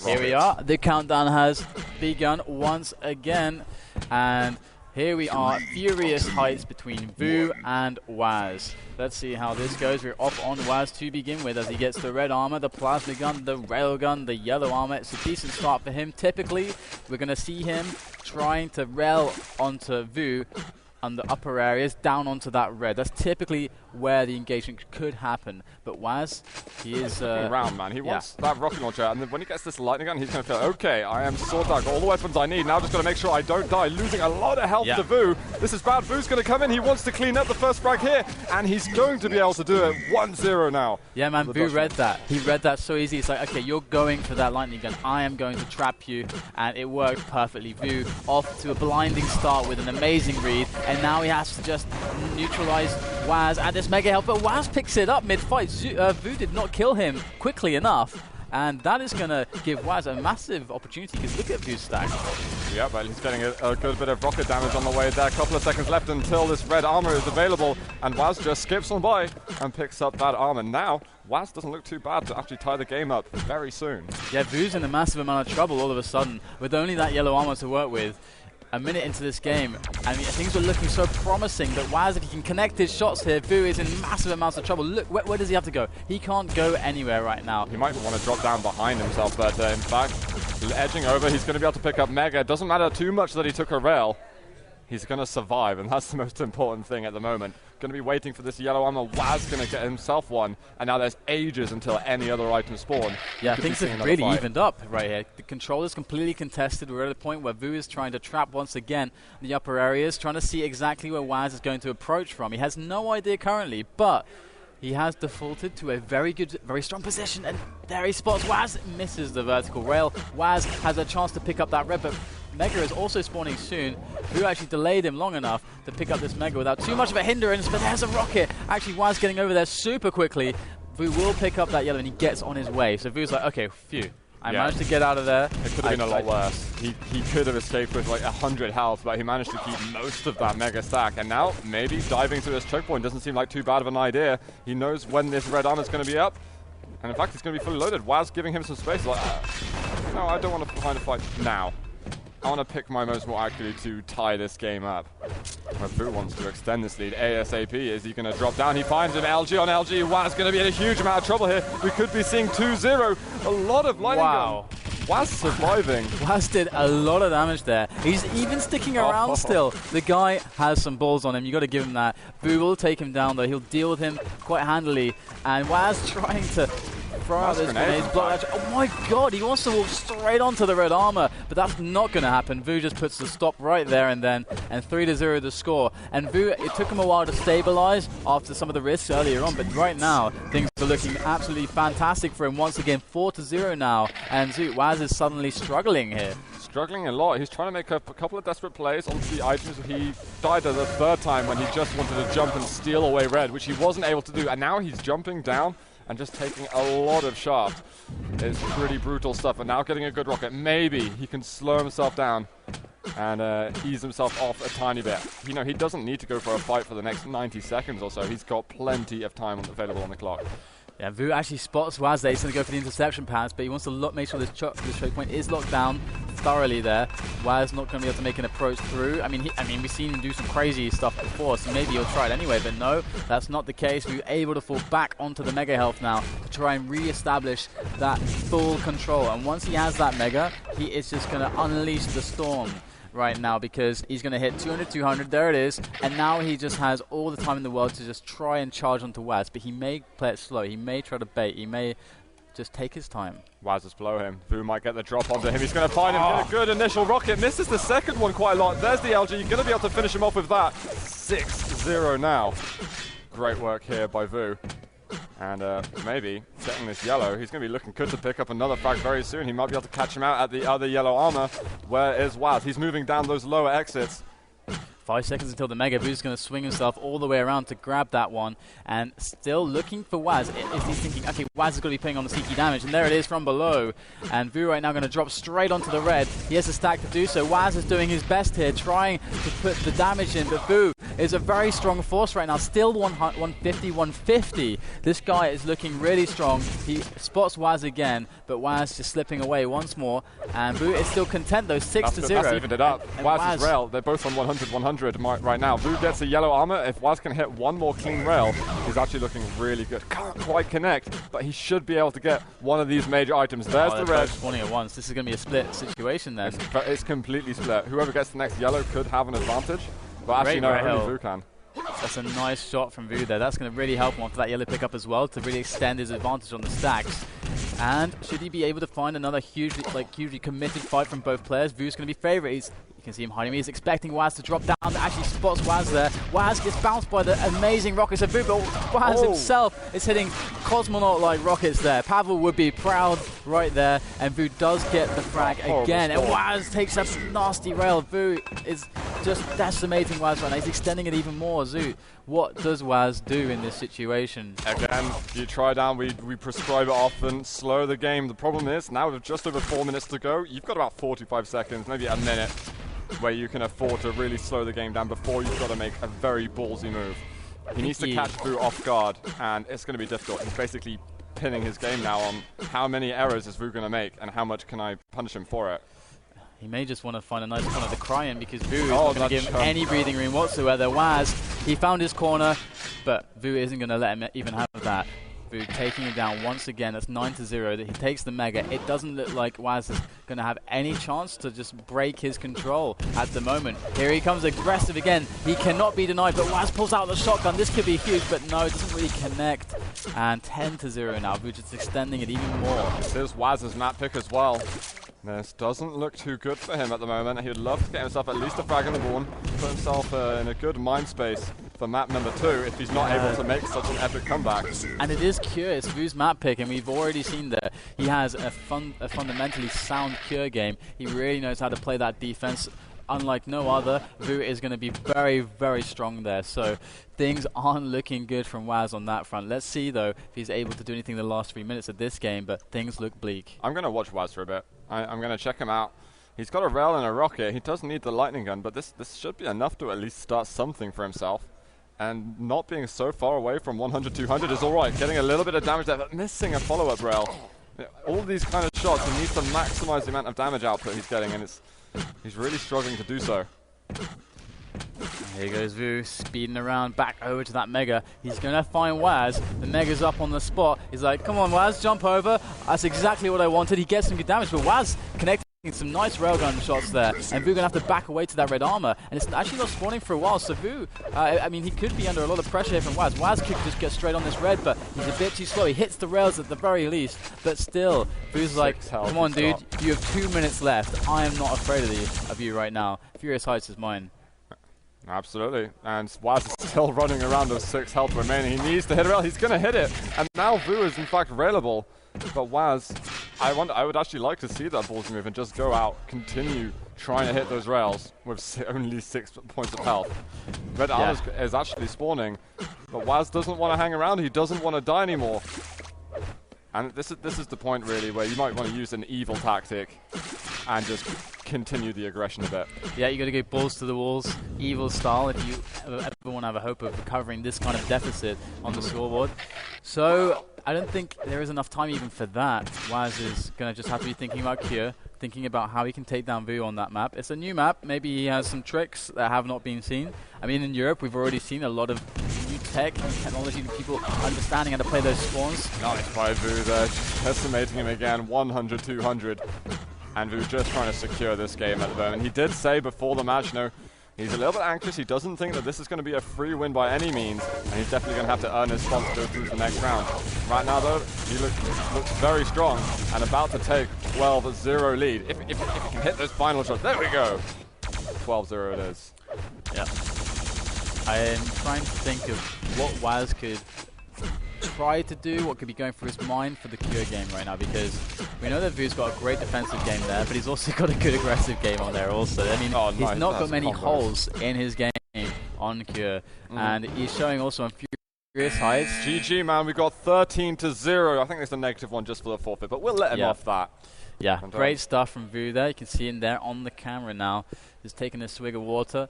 Here we are. The countdown has begun once again. And here we are. Furious heights between VoO and whaz. Let's see how this goes. We're off on whaz to begin with as he gets the red armor, the plasma gun, the railgun, the yellow armor. It's a decent start for him. Typically, we're going to see him trying to rail onto VoO on the upper areas, down onto that red. That's typically where the engagement could happen. But whaz, he is around, man. He wants that rocket launcher, and then when he gets this lightning gun, he's going to feel, okay, I am sorted out, got all the weapons I need. Now I've just got to make sure I don't die, losing a lot of health to VoO. This is bad. VoO's going to come in. He wants to clean up the first frag here, and he's going to be able to do it. 1-0 now. Yeah, man, VoO read that. He read that so easy. It's like, okay, you're going for that lightning gun. I am going to trap you, and it worked perfectly. VoO off to a blinding start with an amazing read, and now he has to just neutralize whaz and this mega health. But whaz picks it up mid-fight. VoO did not kill him quickly enough, and that is going to give whaz a massive opportunity, because look at VoO's stack. Yeah, but he's getting a good bit of rocket damage on the way there. A couple of seconds left until this red armor is available, and whaz just skips on by and picks up that armor. Now, whaz doesn't look too bad to actually tie the game up very soon. Yeah, VoO's in a massive amount of trouble all of a sudden, with only that yellow armor to work with. A minute into this game, I mean, things were looking so promising, but whaz, if he can connect his shots here, VoO is in massive amounts of trouble. Look, where does he have to go? He can't go anywhere right now. He might want to drop down behind himself, but in fact, edging over, he's going to be able to pick up Mega. It doesn't matter too much that he took a rail. He's going to survive, and that's the most important thing at the moment. Going to be waiting for this yellow armor. whaz going to get himself one, and now there's ages until any other item spawn. Yeah, things have really evened up right here. The control is completely contested. We're at a point where VoO is trying to trap once again the upper areas, trying to see exactly where whaz is going to approach from. He has no idea currently, but he has defaulted to a very good, very strong position, and there he spots whaz. Misses the vertical rail. whaz has a chance to pick up that red, but Mega is also spawning soon. VoO actually delayed him long enough to pick up this Mega without too much of a hindrance, but there's a rocket. Actually, whaz getting over there super quickly. VoO will pick up that yellow, and he gets on his way. So VoO's like, okay, phew. I managed to get out of there. It could have been a lot worse. He could have escaped with like 100 health, but he managed to keep most of that Mega stack. And now, maybe diving to this choke point doesn't seem like too bad of an idea. He knows when this red armor is going to be up. And in fact, it's going to be fully loaded. whaz giving him some space. Like, no, I don't want to find a fight now. I want to pick my most more accurately to tie this game up. But VoO wants to extend this lead ASAP. Is he going to drop down? He finds him. LG on LG. whaz going to be in a huge amount of trouble here. We could be seeing 2-0. A lot of lightning gun. whaz surviving. whaz did a lot of damage there. He's even sticking around still. The guy has some balls on him. You got to give him that. VoO will take him down though. He'll deal with him quite handily. And whaz trying to throw out this grenade. Oh my god, he wants to walk straight onto the red armor, but that's not going to happen. VoO just puts the stop right there and then, and 3-0 the score. And VoO, it took him a while to stabilize after some of the risks earlier on, but right now, things are looking absolutely fantastic for him. Once again, 4-0 now, and whaz is suddenly struggling here. Struggling a lot. He's trying to make up a couple of desperate plays onto the items. He died the third time when he just wanted to jump and steal away red, which he wasn't able to do, and now he's jumping down and just taking a lot of shaft. It's pretty brutal stuff, and now getting a good rocket. Maybe he can slow himself down and ease himself off a tiny bit. You know, he doesn't need to go for a fight for the next 90 seconds or so. He's got plenty of time available on the clock. Yeah, VoO actually spots whaz there. He's going to go for the interception pass, but he wants to make sure this choke point is locked down thoroughly there. whaz not going to be able to make an approach through. I mean, we've seen him do some crazy stuff before, so maybe he'll try it anyway, but no, that's not the case. We're able to fall back onto the Mega health now to try and re-establish that full control. And once he has that Mega, he is just going to unleash the storm right now, because he's going to hit 200, there it is, and now he just has all the time in the world to just try and charge onto whaz, but he may play it slow, he may try to bait, he may just take his time. whaz just below him. VoO might get the drop onto him. He's going to find him, get a good initial rocket, misses the second one quite a lot. There's the LG, going to be able to finish him off with that. 6-0 now. Great work here by VoO. And maybe getting this yellow, he's going to be looking good to pick up another frag very soon. He might be able to catch him out at the other yellow armor. Where is whaz? He's moving down those lower exits. 5 seconds until the Mega. VoO's going to swing himself all the way around to grab that one, and still looking for whaz. He's thinking, okay, whaz is going to be putting on the CQ damage, and there it is from below. And VoO right now going to drop straight onto the red. He has a stack to do so. whaz is doing his best here, trying to put the damage in, but VoO is a very strong force right now, still 150, 150. This guy is looking really strong. He spots whaz again, but whaz just slipping away once more, and VoO is still content though, 6-0. That's evened it up. whaz's rail, they're both on 100, 100 right now. VoO gets a yellow armor. If whaz can hit one more clean rail, he's actually looking really good. Can't quite connect, but he should be able to get one of these major items. There's the red. Spawning at once. This is going to be a split situation then. It's completely split. Whoever gets the next yellow could have an advantage, but actually no, only VoO can. That's a nice shot from VoO there. That's going to really help him after that yellow pickup as well to really extend his advantage on the stacks. And should he be able to find another hugely committed fight from both players, VoO's going to be favourite. You can see him hiding. He's expecting whaz to drop down. Actually spots whaz there. whaz gets bounced by the amazing rockets of VoO, but whaz himself is hitting cosmonaut-like rockets there. Pavel would be proud right there, and VoO does get the frag again. And whaz takes up a nasty rail. VoO is just decimating whaz right now. He's extending it even more. Zoot, what does whaz do in this situation? Again, you try down, we prescribe it often, slow the game. The problem is, now with just over 4 minutes to go, you've got about 45 seconds, maybe a minute, where you can afford to really slow the game down before you've got to make a very ballsy move. He needs to catch VoO off guard, and it's going to be difficult. He's basically pinning his game now on how many errors is VoO going to make, and how much can I punish him for it. He may just want to find a nice corner to cry in, because VoO is not going to give him any breathing room whatsoever. whaz, he found his corner, but VoO isn't going to let him even have that. VoO taking him down once again. That's 9-0. That he takes the Mega. It doesn't look like whaz is going to have any chance to just break his control at the moment. Here he comes aggressive again. He cannot be denied, but whaz pulls out the shotgun. This could be huge, but no, it doesn't really connect. And 10-0 now. VoO just extending it even more. There's whaz's map pick as well. This doesn't look too good for him at the moment. He would love to get himself at least a frag in the Born, put himself in a good mind space for map number 2 if he's not able to make such an epic comeback. And it is Cure, it's VoO's map pick, and we've already seen that he has a fundamentally sound Cure game. He really knows how to play that defense. Unlike no other, VoO is going to be very, very strong there. So things aren't looking good from whaz on that front. Let's see, though, if he's able to do anything in the last 3 minutes of this game, but things look bleak. I'm going to watch whaz for a bit. I'm going to check him out. He's got a rail and a rocket. He doesn't need the lightning gun, but this should be enough to at least start something for himself. And not being so far away from 100, 200 is all right. Getting a little bit of damage there, but missing a follow-up rail. All these kind of shots, he needs to maximize the amount of damage output he's getting, and he's really struggling to do so. Here goes VoO, speeding around back over to that Mega. He's going to find whaz. The Mega's up on the spot. He's like, come on, whaz, jump over. That's exactly what I wanted. He gets some good damage, but whaz connecting some nice railgun shots there. And VoO going to have to back away to that red armor. And it's actually not spawning for a while, so VoO, I mean, he could be under a lot of pressure here from whaz. whaz could just get straight on this red, but he's a bit too slow. He hits the rails at the very least, but still, VoO's like, come on, dude, you have 2 minutes left. I am not afraid of you right now. Furious Heights is mine. Absolutely, and whaz is still running around with 6 health remaining. He needs to hit a rail. He's going to hit it, and now VoO is in fact railable. But whaz, I would actually like to see that ballsy move and just go out, continue trying to hit those rails with only 6 points of health. Red armor is actually spawning, but whaz doesn't want to hang around. He doesn't want to die anymore. And this is the point really where you might want to use an evil tactic and just continue the aggression a bit. Yeah, you got to go balls to the walls, evil style, if you ever want to have a hope of recovering this kind of deficit on the scoreboard. So I don't think there is enough time even for that. whaz is going to just have to be thinking about Cure, thinking about how he can take down VoO on that map. It's a new map. Maybe he has some tricks that have not been seen. I mean, in Europe, we've already seen a lot of new tech and technology, people understanding how to play those spawns. Nice by VoO there, just decimating him again, 100, 200. And VoO just trying to secure this game at the moment. He did say before the match, he's a little bit anxious. He doesn't think that this is going to be a free win by any means, and he's definitely going to have to earn his spot to go through to the next round. Right now, though, he looks very strong and about to take 12-0 lead. If he can hit those final shots, there we go. 12-0 it is. Yeah. I am trying to think of what whaz could try to do, what could be going through his mind for the Cure game right now, because we know that VoO's got a great defensive game there, but he's also got a good aggressive game on there also. I mean, he's not got many holes in his game. on Cure, and he's showing also on Furious Heights. GG, man. We got 13-0. I think there's a negative one just for the forfeit, but we'll let him off that. Yeah, great stuff from VoO there. You can see him there on the camera now, just taking a swig of water.